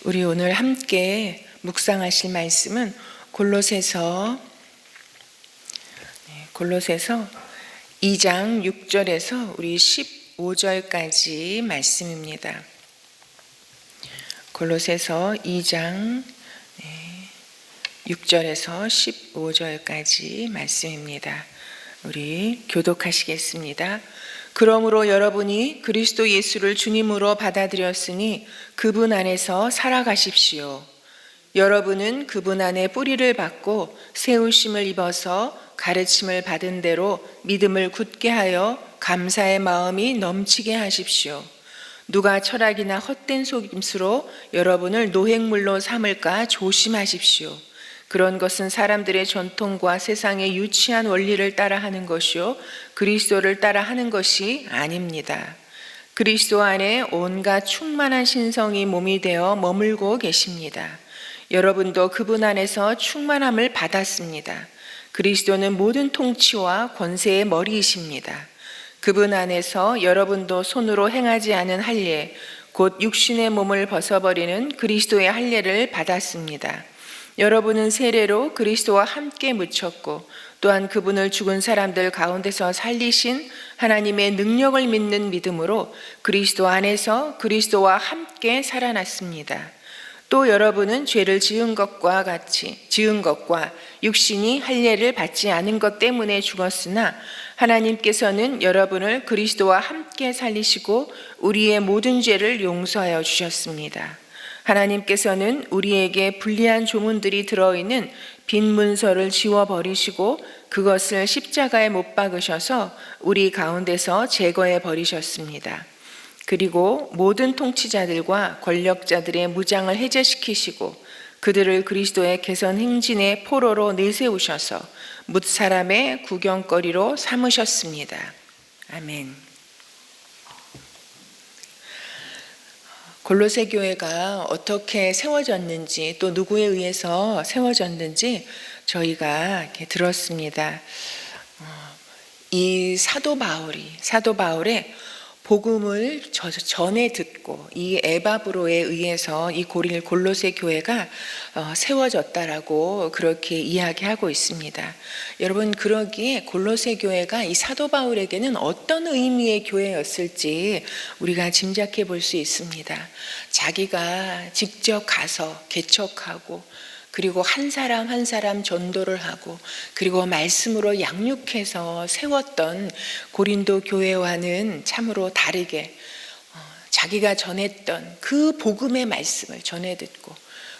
우리 오늘 함께 묵상하실 말씀은 골로새서 2장 6절에서 우리 15절까지 말씀입니다. 골로새서 2장 6절에서 15절까지 말씀입니다. 우리 교독하시겠습니다. 그러므로 여러분이 그리스도 예수를 주님으로 받아들였으니 그분 안에서 살아가십시오. 여러분은 그분 안에 뿌리를 받고 세우심을 입어서 가르침을 받은 대로 믿음을 굳게 하여 감사의 마음이 넘치게 하십시오. 누가 철학이나 헛된 속임수로 여러분을 노획물로 삼을까 조심하십시오. 그런 것은 사람들의 전통과 세상의 유치한 원리를 따라하는 것이요 그리스도를 따라하는 것이 아닙니다. 그리스도 안에 온갖 충만한 신성이 몸이 되어 머물고 계십니다. 여러분도 그분 안에서 충만함을 받았습니다. 그리스도는 모든 통치와 권세의 머리이십니다. 그분 안에서 여러분도 손으로 행하지 않은 할례, 곧 육신의 몸을 벗어버리는 그리스도의 할례를 받았습니다. 여러분은 세례로 그리스도와 함께 묻혔고 또한 그분을 죽은 사람들 가운데서 살리신 하나님의 능력을 믿는 믿음으로 그리스도 안에서 그리스도와 함께 살아났습니다. 또 여러분은 죄를 지은 것과 육신이 할례를 받지 않은 것 때문에 죽었으나 하나님께서는 여러분을 그리스도와 함께 살리시고 우리의 모든 죄를 용서하여 주셨습니다. 하나님께서는 우리에게 불리한 조문들이 들어있는 빈 문서를 지워버리시고 그것을 십자가에 못 박으셔서 우리 가운데서 제거해 버리셨습니다. 그리고 모든 통치자들과 권력자들의 무장을 해제시키시고 그들을 그리스도의 개선 행진의 포로로 내세우셔서 뭇 사람의 구경거리로 삼으셨습니다. 아멘. 골로새 교회가 어떻게 세워졌는지 또 누구에 의해서 세워졌는지 저희가 이렇게 들었습니다. 이 사도 바울의 복음을 전에 듣고 이 에바브로에 의해서 이 골로새 교회가 세워졌다라고 그렇게 이야기하고 있습니다. 여러분, 그러기에 골로새 교회가 이 사도 바울에게는 어떤 의미의 교회였을지 우리가 짐작해 볼 수 있습니다. 자기가 직접 가서 개척하고 그리고 한 사람 한 사람 전도를 하고 그리고 말씀으로 양육해서 세웠던 고린도 교회와는 참으로 다르게 자기가 전했던 그 복음의 말씀을 전해 듣고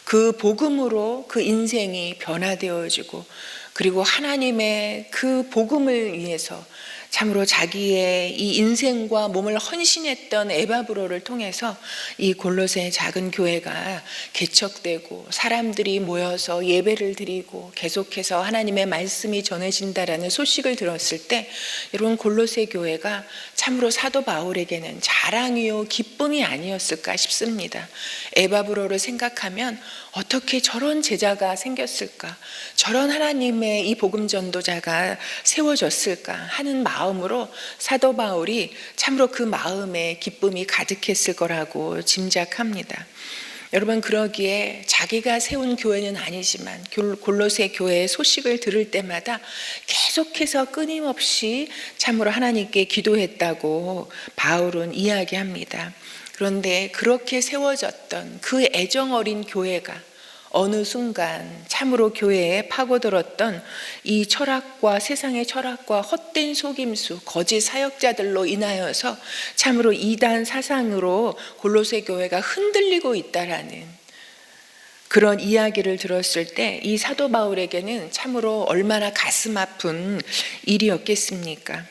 그 복음으로 그 인생이 변화되어지고 그리고 하나님의 그 복음을 위해서 참으로 자기의 이 인생과 몸을 헌신했던 에바브로를 통해서 이 골로새 작은 교회가 개척되고 사람들이 모여서 예배를 드리고 계속해서 하나님의 말씀이 전해진다라는 소식을 들었을 때 여러분, 골로새 교회가 참으로 사도 바울에게는 자랑이요 기쁨이 아니었을까 싶습니다. 에바브로를 생각하면 어떻게 저런 제자가 생겼을까, 저런 하나님의 이 복음 전도자가 세워졌을까 하는 마음으로 사도 바울이 참으로 그 마음에 기쁨이 가득했을 거라고 짐작합니다. 여러분, 그러기에 자기가 세운 교회는 아니지만 골로새 교회의 소식을 들을 때마다 계속해서 끊임없이 참으로 하나님께 기도했다고 바울은 이야기합니다. 그런데 그렇게 세워졌던 그 애정 어린 교회가 어느 순간 참으로 교회에 파고들었던 이 철학과 세상의 철학과 헛된 속임수, 거짓 사역자들로 인하여서 참으로 이단 사상으로 골로새 교회가 흔들리고 있다라는 그런 이야기를 들었을 때 이 사도 바울에게는 참으로 얼마나 가슴 아픈 일이었겠습니까?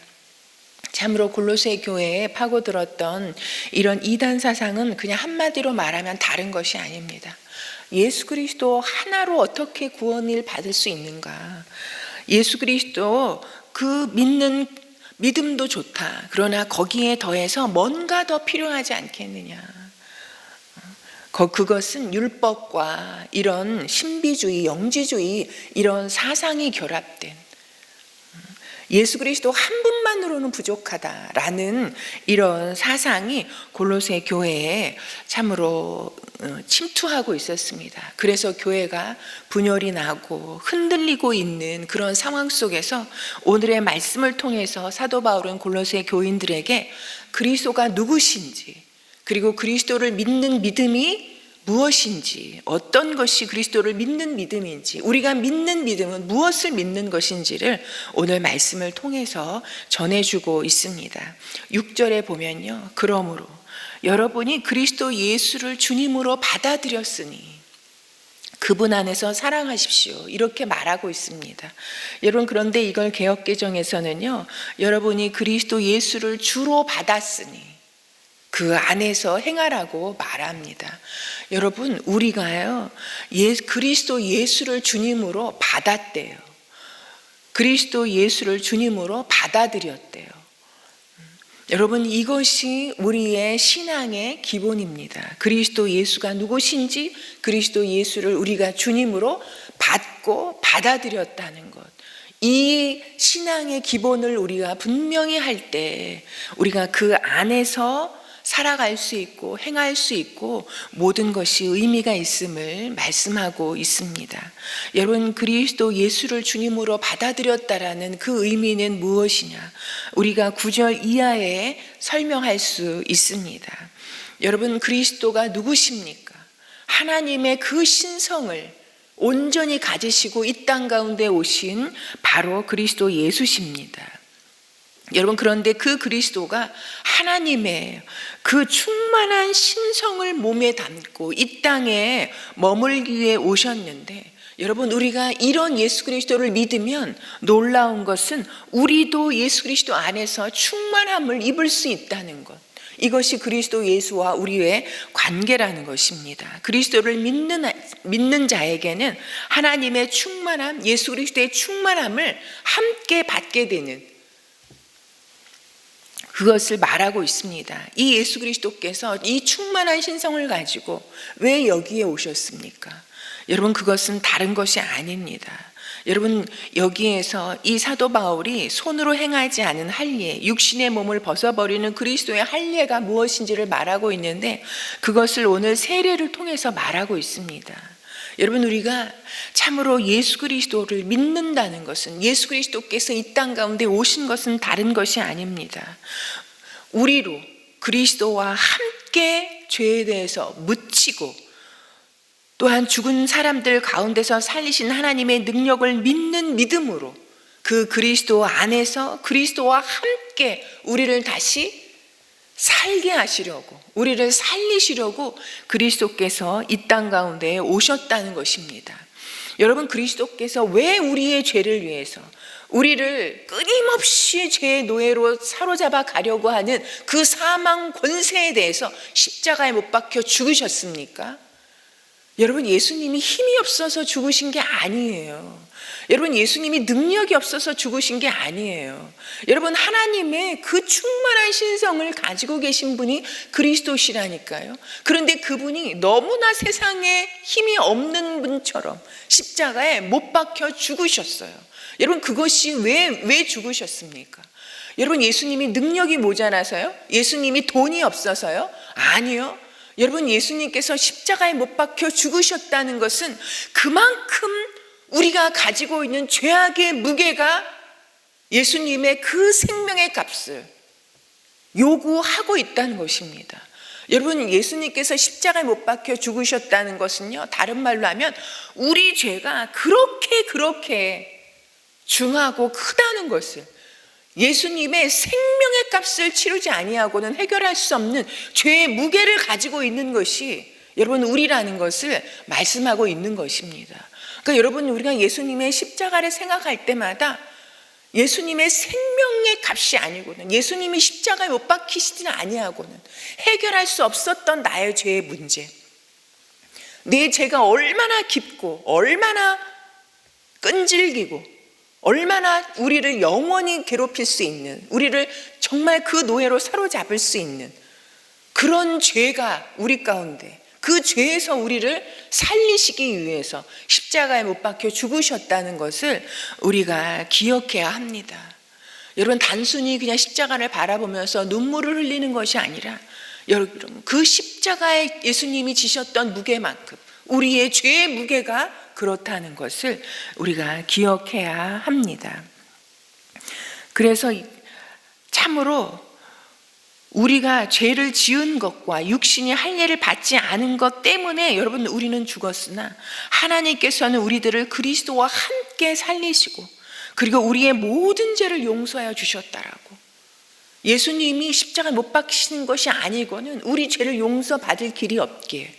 참으로 골로새 교회에 파고들었던 이런 이단 사상은 그냥 한마디로 말하면 다른 것이 아닙니다. 예수 그리스도 하나로 어떻게 구원을 받을 수 있는가? 예수 그리스도 그 믿는 믿음도 좋다. 그러나 거기에 더해서 뭔가 더 필요하지 않겠느냐? 그것은 율법과 이런 신비주의, 영지주의 이런 사상이 결합된 예수 그리스도 한 분만으로는 부족하다라는 이런 사상이 골로새 교회에 참으로 침투하고 있었습니다. 그래서 교회가 분열이 나고 흔들리고 있는 그런 상황 속에서 오늘의 말씀을 통해서 사도 바울은 골로새 교인들에게 그리스도가 누구신지, 그리고 그리스도를 믿는 믿음이 무엇인지, 어떤 것이 그리스도를 믿는 믿음인지, 우리가 믿는 믿음은 무엇을 믿는 것인지를 오늘 말씀을 통해서 전해주고 있습니다. 6절에 보면요, 그러므로 여러분이 그리스도 예수를 주님으로 받아들였으니 그분 안에서 사랑하십시오, 이렇게 말하고 있습니다. 여러분, 그런데 이걸 개역개정에서는요, 여러분이 그리스도 예수를 주로 받았으니 그 안에서 행하라고 말합니다. 여러분, 우리가요, 그리스도 예수를 주님으로 받았대요. 그리스도 예수를 주님으로 받아들였대요. 여러분, 이것이 우리의 신앙의 기본입니다. 그리스도 예수가 누구신지, 그리스도 예수를 우리가 주님으로 받고 받아들였다는 것, 이 신앙의 기본을 우리가 분명히 할 때 우리가 그 안에서 살아갈 수 있고 행할 수 있고 모든 것이 의미가 있음을 말씀하고 있습니다. 여러분, 그리스도 예수를 주님으로 받아들였다라는 그 의미는 무엇이냐? 우리가 9절 이하에 설명할 수 있습니다. 여러분, 그리스도가 누구십니까? 하나님의 그 신성을 온전히 가지시고 이 땅 가운데 오신 바로 그리스도 예수십니다. 여러분, 그런데 그 그리스도가 하나님의 그 충만한 신성을 몸에 담고 이 땅에 머물기 위해 오셨는데, 여러분, 우리가 이런 예수 그리스도를 믿으면 놀라운 것은 우리도 예수 그리스도 안에서 충만함을 입을 수 있다는 것, 이것이 그리스도 예수와 우리의 관계라는 것입니다. 그리스도를 믿는 자에게는 하나님의 충만함, 예수 그리스도의 충만함을 함께 받게 되는, 그것을 말하고 있습니다. 이 예수 그리스도께서 이 충만한 신성을 가지고 왜 여기에 오셨습니까? 여러분, 그것은 다른 것이 아닙니다. 여러분, 여기에서 이 사도 바울이 손으로 행하지 않은 할례, 육신의 몸을 벗어버리는 그리스도의 할례가 무엇인지를 말하고 있는데, 그것을 오늘 세례를 통해서 말하고 있습니다. 여러분, 우리가 참으로 예수 그리스도를 믿는다는 것은, 예수 그리스도께서 이 땅 가운데 오신 것은 다른 것이 아닙니다. 우리로 그리스도와 함께 죄에 대해서 묻히고, 또한 죽은 사람들 가운데서 살리신 하나님의 능력을 믿는 믿음으로 그 그리스도 안에서 그리스도와 함께 우리를 다시 살게 하시려고, 우리를 살리시려고 그리스도께서 이 땅 가운데 오셨다는 것입니다. 여러분, 그리스도께서 왜 우리의 죄를 위해서, 우리를 끊임없이 죄의 노예로 사로잡아 가려고 하는 그 사망 권세에 대해서 십자가에 못 박혀 죽으셨습니까? 여러분, 예수님이 힘이 없어서 죽으신 게 아니에요. 여러분, 예수님이 능력이 없어서 죽으신 게 아니에요. 여러분, 하나님의 그 충만한 신성을 가지고 계신 분이 그리스도시라니까요. 그런데 그분이 너무나 세상에 힘이 없는 분처럼 십자가에 못 박혀 죽으셨어요. 여러분, 그것이 왜 죽으셨습니까? 여러분, 예수님이 능력이 모자라서요? 예수님이 돈이 없어서요? 아니요. 여러분, 예수님께서 십자가에 못 박혀 죽으셨다는 것은 그만큼 우리가 가지고 있는 죄악의 무게가 예수님의 그 생명의 값을 요구하고 있다는 것입니다. 여러분, 예수님께서 십자가에 못 박혀 죽으셨다는 것은요, 다른 말로 하면 우리 죄가 그렇게 중하고 크다는 것을, 예수님의 생명의 값을 치르지 아니하고는 해결할 수 없는 죄의 무게를 가지고 있는 것이 여러분 우리라는 것을 말씀하고 있는 것입니다. 그러니까 여러분, 우리가 예수님의 십자가를 생각할 때마다 예수님의 생명의 값이 아니고는, 예수님이 십자가에 못 박히시지는 아니하고는 해결할 수 없었던 나의 죄의 문제, 내 죄가 얼마나 깊고 얼마나 끈질기고 얼마나 우리를 영원히 괴롭힐 수 있는, 우리를 정말 그 노예로 사로잡을 수 있는 그런 죄가 우리 가운데, 그 죄에서 우리를 살리시기 위해서 십자가에 못 박혀 죽으셨다는 것을 우리가 기억해야 합니다. 여러분 단순히 그냥 십자가를 바라보면서 눈물을 흘리는 것이 아니라 여러분 그 십자가에 예수님이 지셨던 무게만큼 우리의 죄의 무게가 그렇다는 것을 우리가 기억해야 합니다. 그래서 참으로 우리가 죄를 지은 것과 육신이 할례를 받지 않은 것 때문에 여러분 우리는 죽었으나 하나님께서는 우리들을 그리스도와 함께 살리시고 그리고 우리의 모든 죄를 용서하여 주셨다라고. 예수님이 십자가에 못 박히시는 것이 아니고는 우리 죄를 용서받을 길이 없기에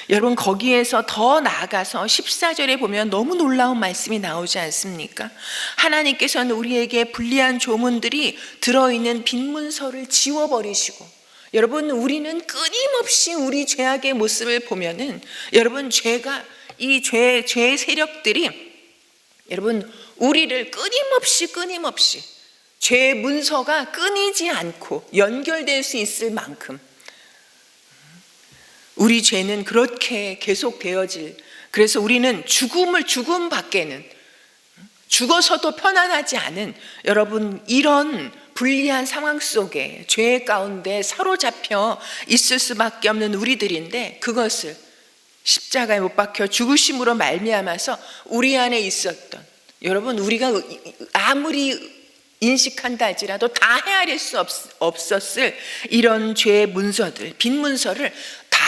여러분 거기에서 더 나아가서 14절에 보면 너무 놀라운 말씀이 나오지 않습니까? 하나님께서는 우리에게 불리한 조문들이 들어있는 빈 문서를 지워버리시고 여러분 우리는 끊임없이 우리 죄악의 모습을 보면은 여러분 죄가 이 죄의 세력들이 여러분 우리를 끊임없이 죄의 문서가 끊이지 않고 연결될 수 있을 만큼 우리 죄는 그렇게 계속되어질, 그래서 우리는 죽음 밖에는 죽어서도 편안하지 않은 여러분 이런 불리한 상황 속에 죄 가운데 사로잡혀 있을 수밖에 없는 우리들인데 그것을 십자가에 못 박혀 죽으심으로 말미암아서 우리 안에 있었던 여러분 우리가 아무리 인식한다 할지라도 다 헤아릴 수 없었을 이런 죄의 문서들, 빈 문서를 다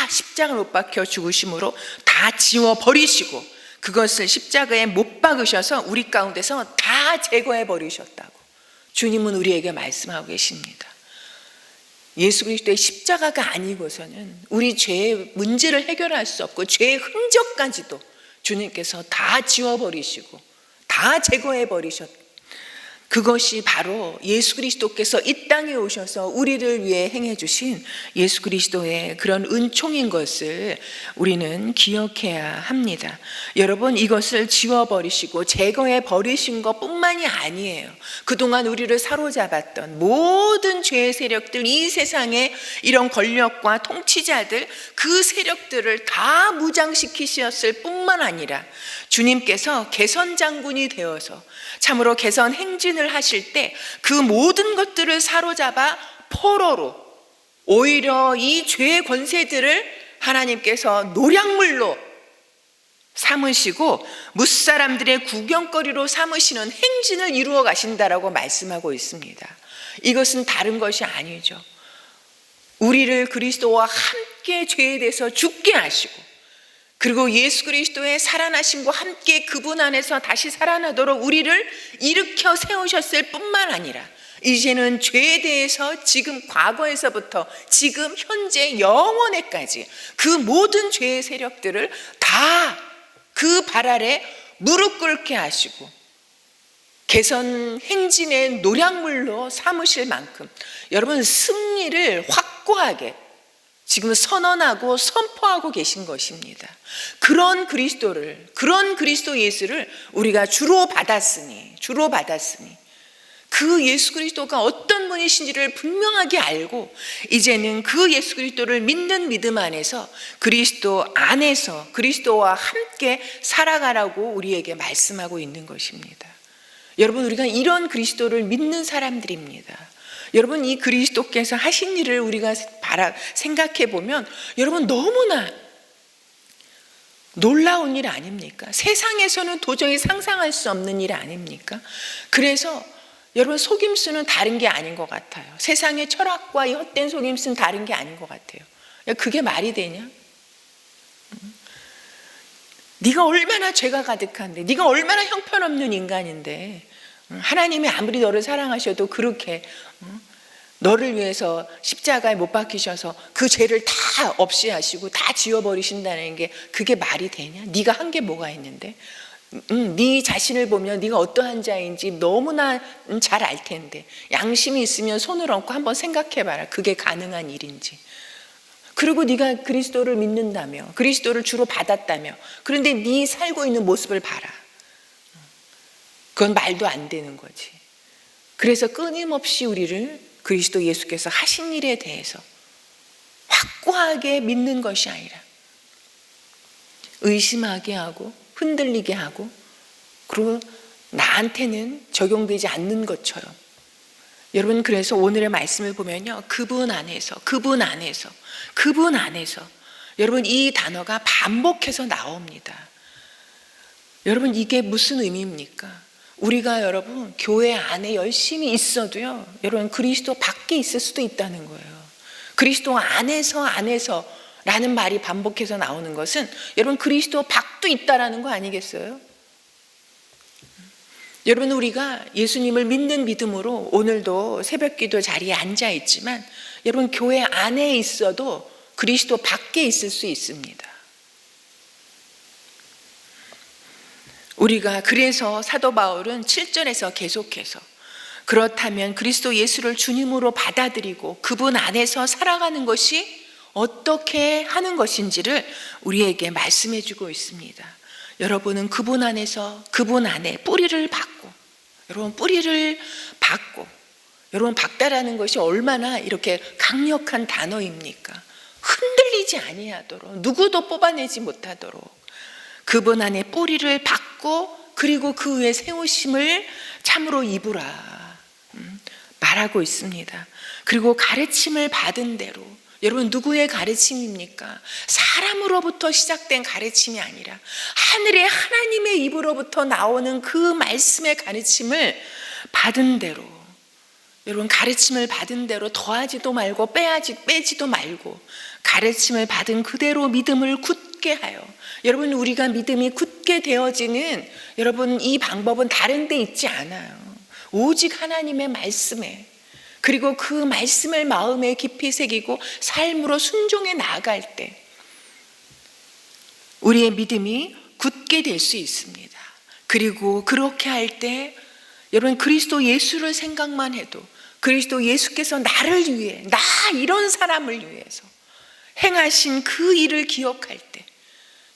십자가에 못 박혀 죽으심으로 다 지워버리시고 그것을 십자가에 못 박으셔서 우리 가운데서 다 제거해 버리셨다고 주님은 우리에게 말씀하고 계십니다. 예수 그리스도의 십자가가 아니고서는 우리 죄의 문제를 해결할 수 없고 죄의 흔적까지도 주님께서 다 지워버리시고 다 제거해 버리셨다. 그것이 바로 예수 그리스도께서 이 땅에 오셔서 우리를 위해 행해 주신 예수 그리스도의 그런 은총인 것을 우리는 기억해야 합니다. 여러분 이것을 지워버리시고 제거해 버리신 것뿐만이 아니에요. 그동안 우리를 사로잡았던 모든 죄의 세력들, 이 세상의 이런 권력과 통치자들, 그 세력들을 다 무장시키셨을 뿐만 아니라 주님께서 개선장군이 되어서 참으로 개선 행진을 하실 때 그 모든 것들을 사로잡아 포로로 오히려 이 죄의 권세들을 하나님께서 노략물로 삼으시고 무사람들의 구경거리로 삼으시는 행진을 이루어 가신다라고 말씀하고 있습니다. 이것은 다른 것이 아니죠. 우리를 그리스도와 함께 죄에 대해서 죽게 하시고 그리고 예수 그리스도의 살아나심과 함께 그분 안에서 다시 살아나도록 우리를 일으켜 세우셨을 뿐만 아니라 이제는 죄에 대해서 지금 과거에서부터 지금 현재 영원에까지 그 모든 죄의 세력들을 다 그 발 아래 무릎 꿇게 하시고 개선 행진의 노략물로 삼으실 만큼 여러분 승리를 확고하게 지금 선언하고 선포하고 계신 것입니다. 그런 그리스도 예수를 우리가 주로 받았으니 그 예수 그리스도가 어떤 분이신지를 분명하게 알고 이제는 그 예수 그리스도를 믿는 믿음 안에서 그리스도 안에서 그리스도와 함께 살아가라고 우리에게 말씀하고 있는 것입니다. 여러분 우리가 이런 그리스도를 믿는 사람들입니다. 여러분 이 그리스도께서 하신 일을 우리가 생각해 보면 여러분 너무나 놀라운 일 아닙니까? 세상에서는 도저히 상상할 수 없는 일 아닙니까? 그래서 여러분 속임수는 다른 게 아닌 것 같아요. 세상의 철학과 이 헛된 속임수는 다른 게 아닌 것 같아요. 그게 말이 되냐? 네가 얼마나 죄가 가득한데, 네가 얼마나 형편없는 인간인데 하나님이 아무리 너를 사랑하셔도 그렇게 너를 위해서 십자가에 못 박히셔서 그 죄를 다 없이 하시고 다 지워버리신다는 게 그게 말이 되냐? 네가 한 게 뭐가 있는데? 네 자신을 보면 네가 어떠한 자인지 너무나 잘 알 텐데 양심이 있으면 손을 얹고 한번 생각해봐라. 그게 가능한 일인지. 그리고 네가 그리스도를 믿는다며 그리스도를 주로 받았다며 그런데 네 살고 있는 모습을 봐라. 그건 말도 안 되는 거지. 그래서 끊임없이 우리를 그리스도 예수께서 하신 일에 대해서 확고하게 믿는 것이 아니라 의심하게 하고 흔들리게 하고 그리고 나한테는 적용되지 않는 것처럼 여러분, 그래서 오늘의 말씀을 보면요, 그분 안에서 여러분, 이 단어가 반복해서 나옵니다. 여러분, 이게 무슨 의미입니까? 우리가 여러분 교회 안에 열심히 있어도요, 여러분 그리스도 밖에 있을 수도 있다는 거예요. 그리스도 안에서 라는 말이 반복해서 나오는 것은 여러분 그리스도 밖도 있다라는 거 아니겠어요? 여러분, 우리가 예수님을 믿는 믿음으로 오늘도 새벽기도 자리에 앉아 있지만 여러분 교회 안에 있어도 그리스도 밖에 있을 수 있습니다. 우리가 그래서 사도 바울은 7절에서 계속해서 그렇다면 그리스도 예수를 주님으로 받아들이고 그분 안에서 살아가는 것이 어떻게 하는 것인지를 우리에게 말씀해 주고 있습니다. 여러분은 그분 안에 뿌리를 받고, 여러분 박다라는 것이 얼마나 이렇게 강력한 단어입니까? 흔들리지 아니하도록, 누구도 뽑아내지 못하도록 그분 안에 뿌리를 받고, 그리고 그 위에 세우심을 참으로 입으라 말하고 있습니다. 그리고 가르침을 받은 대로, 여러분 누구의 가르침입니까? 사람으로부터 시작된 가르침이 아니라 하늘의 하나님의 입으로부터 나오는 그 말씀의 가르침을 받은 대로, 여러분 가르침을 받은 대로 더하지도 말고 빼지도 말고 가르침을 받은 그대로 믿음을 굳게 하여, 여러분 우리가 믿음이 굳게 되어지는 여러분 이 방법은 다른 데 있지 않아요. 오직 하나님의 말씀에, 그리고 그 말씀을 마음에 깊이 새기고 삶으로 순종해 나아갈 때 우리의 믿음이 굳게 될 수 있습니다. 그리고 그렇게 할 때 여러분 그리스도 예수를 생각만 해도, 그리스도 예수께서 나를 위해, 나 이런 사람을 위해서 행하신 그 일을 기억할 때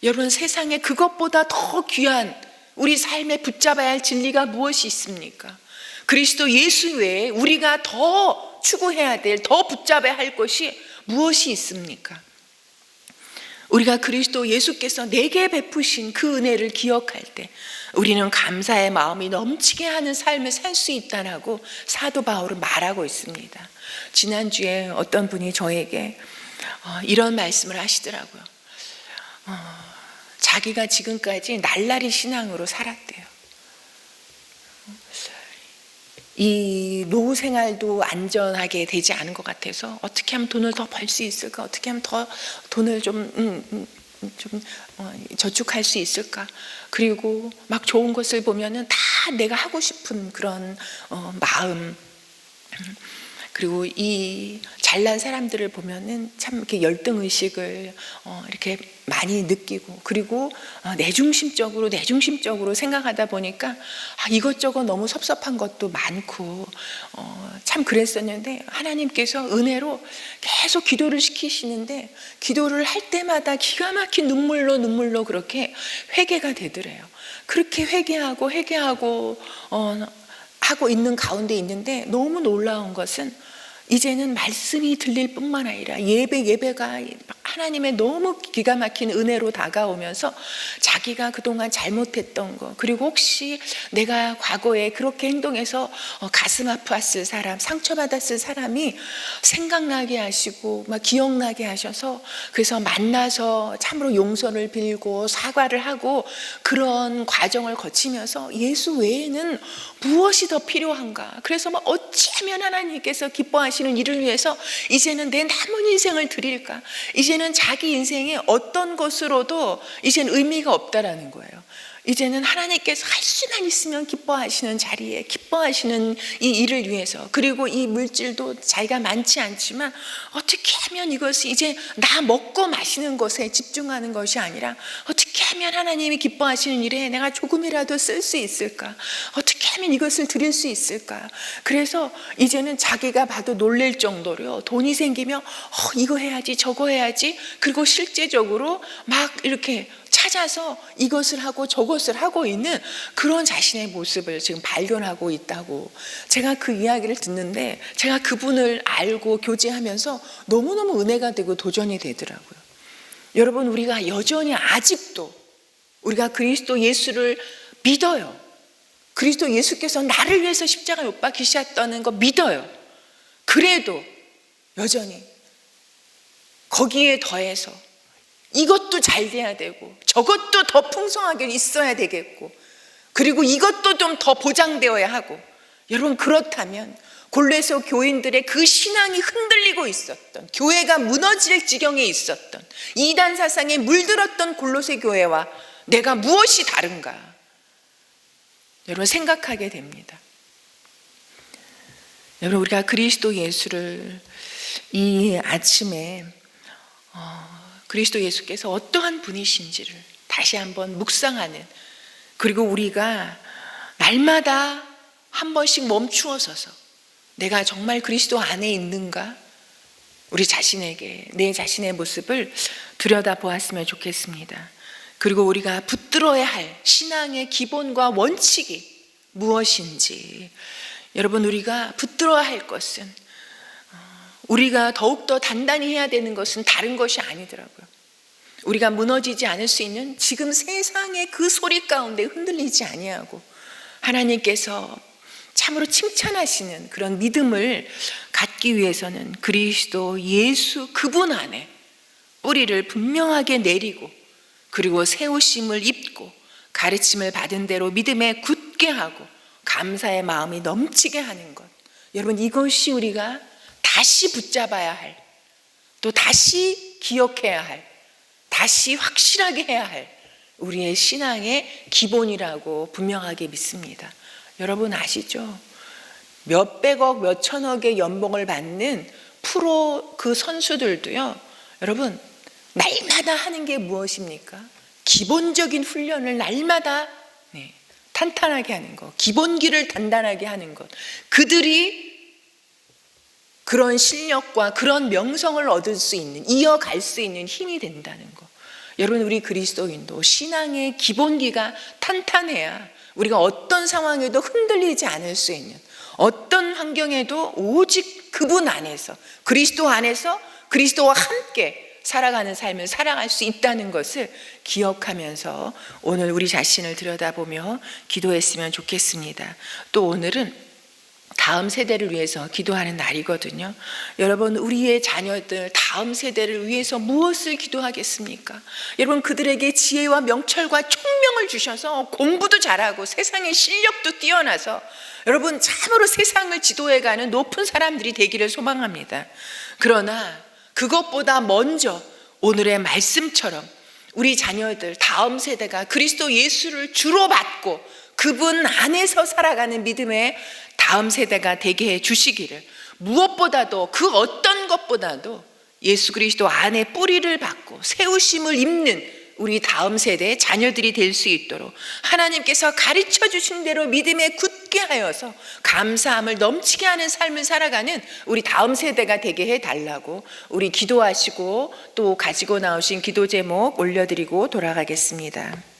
여러분 세상에 그것보다 더 귀한 우리 삶에 붙잡아야 할 진리가 무엇이 있습니까? 그리스도 예수 외에 우리가 더 추구해야 될, 더 붙잡아야 할 것이 무엇이 있습니까? 우리가 그리스도 예수께서 내게 베푸신 그 은혜를 기억할 때 우리는 감사의 마음이 넘치게 하는 삶을 살 수 있다라고 사도 바울은 말하고 있습니다. 지난주에 어떤 분이 저에게 이런 말씀을 하시더라고요. 자기가 지금까지 날라리 신앙으로 살았대요. 이 노후 생활도 안전하게 되지 않은 것 같아서 어떻게 하면 돈을 더 벌 수 있을까? 어떻게 하면 더 돈을 좀 저축할 수 있을까? 그리고 막 좋은 것을 보면은 다 내가 하고 싶은 그런 마음, 그리고 이 잘난 사람들을 보면은 참 이렇게 열등의식을 이렇게 많이 느끼고, 그리고 내중심적으로 생각하다 보니까 이것저것 너무 섭섭한 것도 많고 참 그랬었는데, 하나님께서 은혜로 계속 기도를 시키시는데 기도를 할 때마다 기가 막힌 눈물로 그렇게 회개가 되더래요. 그렇게 회개하고 하고 있는 가운데 있는데, 너무 놀라운 것은 이제는 말씀이 들릴 뿐만 아니라 예배가 하나님의 너무 기가 막힌 은혜로 다가오면서 자기가 그동안 잘못했던 거, 그리고 혹시 내가 과거에 그렇게 행동해서 가슴 아팠을 사람, 상처받았을 사람이 생각나게 하시고 막 기억나게 하셔서, 그래서 만나서 참으로 용서를 빌고 사과를 하고 그런 과정을 거치면서 예수 외에는 무엇이 더 필요한가, 그래서 막 어찌하면 하나님께서 기뻐하시는 일을 위해서 이제는 내 남은 인생을 드릴까, 이제는 자기 인생에 어떤 것으로도 이제는 의미가 없다라는 거예요. 이제는 하나님께서 할 수만 있으면 기뻐하시는 자리에, 기뻐하시는 이 일을 위해서, 그리고 이 물질도 자기가 많지 않지만 어떻게 하면 이것이 이제 나 먹고 마시는 것에 집중하는 것이 아니라 어떻게 하면 하나님이 기뻐하시는 일에 내가 조금이라도 쓸 수 있을까, 어떻게 하면 이것을 드릴 수 있을까. 그래서 이제는 자기가 봐도 놀랄 정도로 돈이 생기면 이거 해야지 저거 해야지, 그리고 실제적으로 막 이렇게 찾아서 이것을 하고 저것을 하고 있는 그런 자신의 모습을 지금 발견하고 있다고, 제가 그 이야기를 듣는데 제가 그분을 알고 교제하면서 너무너무 은혜가 되고 도전이 되더라고요. 여러분, 우리가 여전히 아직도 우리가 그리스도 예수를 믿어요. 그리스도 예수께서 나를 위해서 십자가에 못 박히셨다는 거 믿어요. 그래도 여전히 거기에 더해서 이것도 잘 돼야 되고 저것도 더 풍성하게 있어야 되겠고 그리고 이것도 좀 더 보장되어야 하고, 여러분 그렇다면 골로새 교인들의 그 신앙이 흔들리고 있었던, 교회가 무너질 지경에 있었던, 이단 사상에 물들었던 골로새 교회와 내가 무엇이 다른가? 여러분 생각하게 됩니다. 여러분 우리가 그리스도 예수를 이 아침에 그리스도 예수께서 어떠한 분이신지를 다시 한번 묵상하는, 그리고 우리가 날마다 한 번씩 멈추어 서서 내가 정말 그리스도 안에 있는가? 우리 자신에게 내 자신의 모습을 들여다보았으면 좋겠습니다. 그리고 우리가 붙들어야 할 신앙의 기본과 원칙이 무엇인지, 여러분 우리가 붙들어야 할 것은, 우리가 더욱더 단단히 해야 되는 것은 다른 것이 아니더라고요. 우리가 무너지지 않을 수 있는 지금 세상의 그 소리 가운데 흔들리지 아니하고 하나님께서 참으로 칭찬하시는 그런 믿음을 갖기 위해서는 그리스도 예수 그분 안에 뿌리를 분명하게 내리고, 그리고 세우심을 입고 가르침을 받은 대로 믿음에 굳게 하고 감사의 마음이 넘치게 하는 것, 여러분 이것이 우리가 다시 붙잡아야 할, 또 다시 기억해야 할, 다시 확실하게 해야 할 우리의 신앙의 기본이라고 분명하게 믿습니다. 여러분 아시죠? 몇백억 몇천억의 연봉을 받는 프로 그 선수들도요, 여러분 날마다 하는 게 무엇입니까? 기본적인 훈련을 날마다 탄탄하게 하는 것, 기본기를 단단하게 하는 것, 그들이 그런 실력과 그런 명성을 얻을 수 있는, 이어갈 수 있는 힘이 된다는 것. 여러분 우리 그리스도인도 신앙의 기본기가 탄탄해야 우리가 어떤 상황에도 흔들리지 않을 수 있는, 어떤 환경에도 오직 그분 안에서, 그리스도 안에서 그리스도와 함께 살아가는 삶을 살아갈 수 있다는 것을 기억하면서 오늘 우리 자신을 들여다보며 기도했으면 좋겠습니다. 또 오늘은 다음 세대를 위해서 기도하는 날이거든요. 여러분 우리의 자녀들 다음 세대를 위해서 무엇을 기도하겠습니까? 여러분 그들에게 지혜와 명철과 총명을 주셔서 공부도 잘하고 세상의 실력도 뛰어나서 여러분 참으로 세상을 지도해가는 높은 사람들이 되기를 소망합니다. 그러나 그것보다 먼저 오늘의 말씀처럼 우리 자녀들 다음 세대가 그리스도 예수를 주로 받고 그분 안에서 살아가는 믿음의 다음 세대가 되게 해 주시기를, 무엇보다도 그 어떤 것보다도 예수 그리스도 안에 뿌리를 받고 세우심을 입는 우리 다음 세대의 자녀들이 될 수 있도록 하나님께서 가르쳐 주신 대로 믿음에 굳게 하여서 감사함을 넘치게 하는 삶을 살아가는 우리 다음 세대가 되게 해달라고 우리 기도하시고 또 가지고 나오신 기도 제목 올려드리고 돌아가겠습니다.